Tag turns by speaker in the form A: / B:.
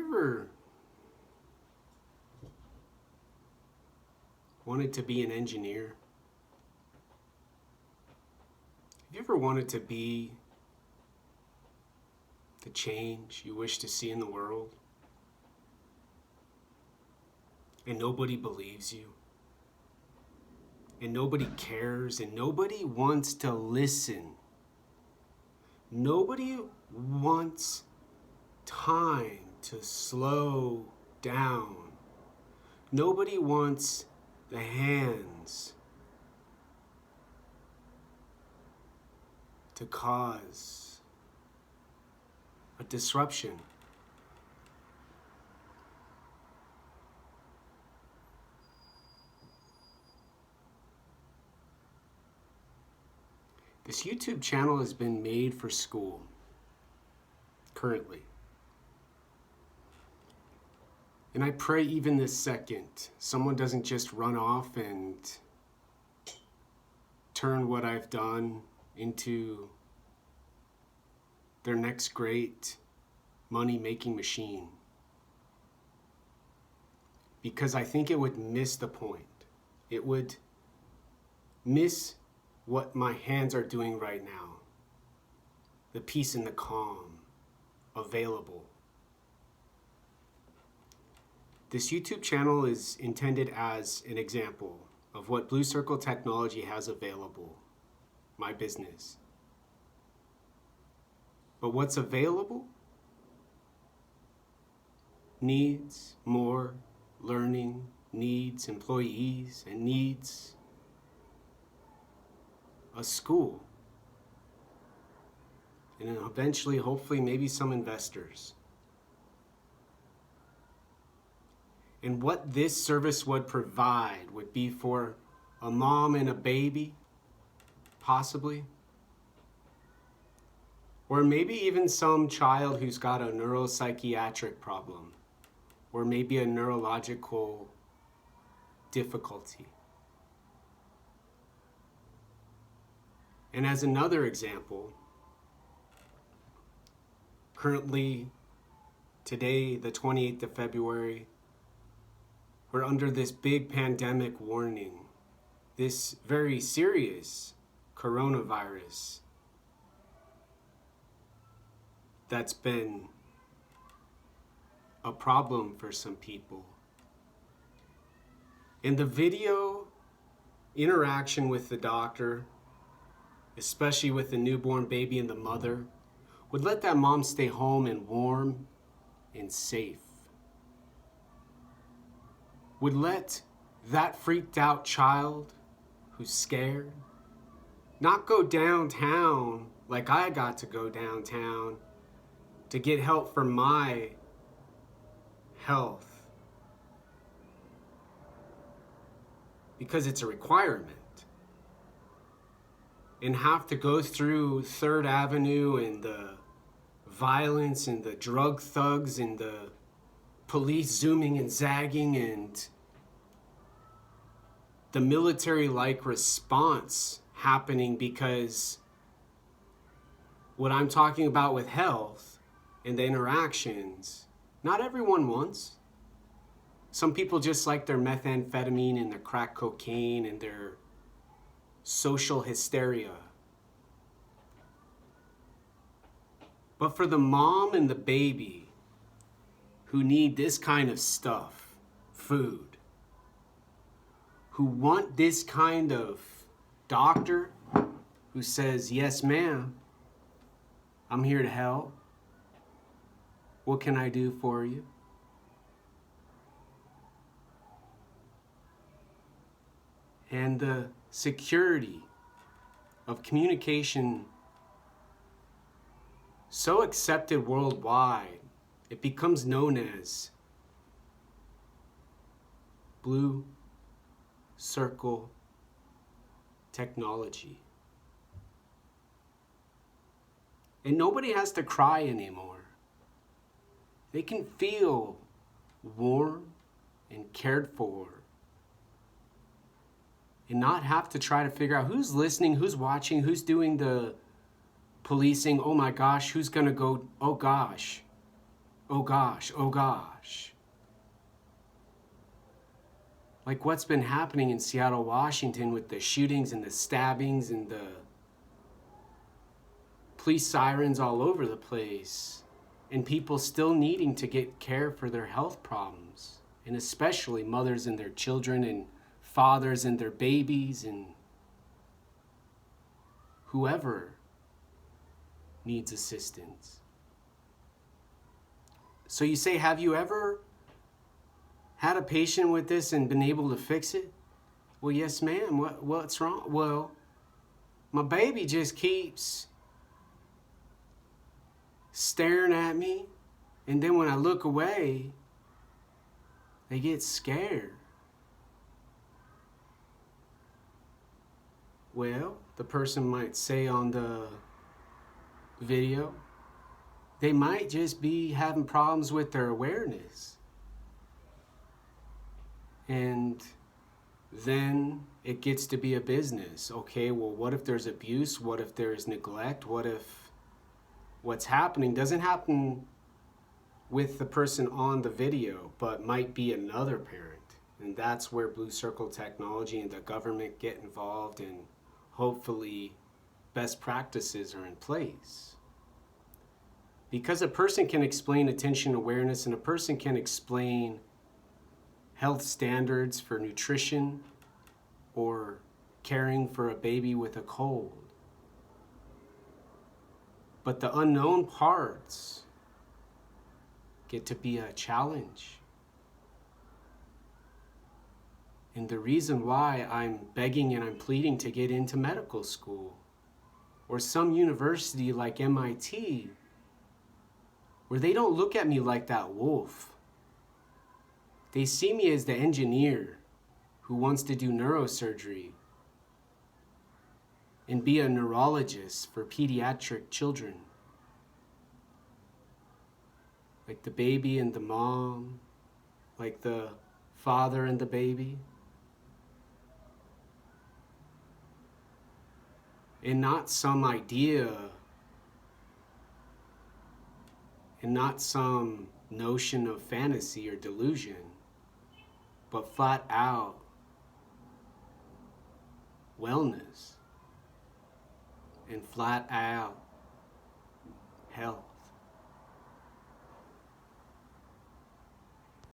A: ever wanted to be an engineer? Have you ever wanted to be the change you wish to see in the world? And nobody believes you. And nobody cares. And nobody wants to listen. Nobody wants time to slow down. Nobody wants the hands to cause a disruption. This YouTube channel has been made for school, currently. And I pray even this second, someone doesn't just run off and turn what I've done into their next great money-making machine. Because I think it would miss the point. It would miss what my hands are doing right now. The peace and the calm available. This YouTube channel is intended as an example of what Blue Circle Technology has available, my business. But what's available needs more learning, needs employees, and needs a school. And then eventually, hopefully, maybe some investors. And what this service would provide would be for a mom and a baby, possibly. Or maybe even some child who's got a neuropsychiatric problem, or maybe a neurological difficulty. And as another example, currently, today, the 28th of February, we're under this big pandemic warning, this very serious coronavirus that's been a problem for some people. And the video interaction with the doctor, especially with the newborn baby and the mother, would let that mom stay home and warm and safe. Would let that freaked out child who's scared not go downtown like I got to go downtown to get help for my health, because it's a requirement, and have to go through 3rd Avenue and the violence and the drug thugs and the police zooming and zagging and the military-like response happening, because what I'm talking about with health and the interactions, not everyone wants. Some people just like their methamphetamine and their crack cocaine and their social hysteria. But for the mom and the baby who need this kind of stuff, food, who want this kind of doctor who says, "Yes, ma'am, I'm here to help. What can I do for you?" And the security of communication so accepted worldwide, it becomes known as Blue Circle Technology. And nobody has to cry anymore. They can feel warm and cared for and not have to try to figure out who's listening, who's watching, who's doing the policing. Oh my gosh, who's gonna go? Oh gosh, oh gosh, oh gosh. Like what's been happening in Seattle, Washington with the shootings and the stabbings and the police sirens all over the place, and people still needing to get care for their health problems, and especially mothers and their children and fathers and their babies and whoever needs assistance. So you say, have you ever had a patient with this and been able to fix it? Well, yes, ma'am. What's wrong? Well, my baby just keeps staring at me, and then when I look away, they get scared. Well, the person might say on the video, they might just be having problems with their awareness. And then it gets to be a business. Okay, well, what if there's abuse? What if there's neglect? What if what's happening doesn't happen with the person on the video, but might be another parent? And that's where Blue Circle Technology and the government get involved, and hopefully best practices are in place. Because a person can explain attention awareness, and a person can explain health standards for nutrition or caring for a baby with a cold. But the unknown parts get to be a challenge. And the reason why I'm begging and I'm pleading to get into medical school or some university like MIT, where they don't look at me like that wolf. They see me as the engineer who wants to do neurosurgery and be a neurologist for pediatric children. Like the baby and the mom, like the father and the baby. And not some idea, and not some notion of fantasy or delusion, but flat out wellness and flat out health.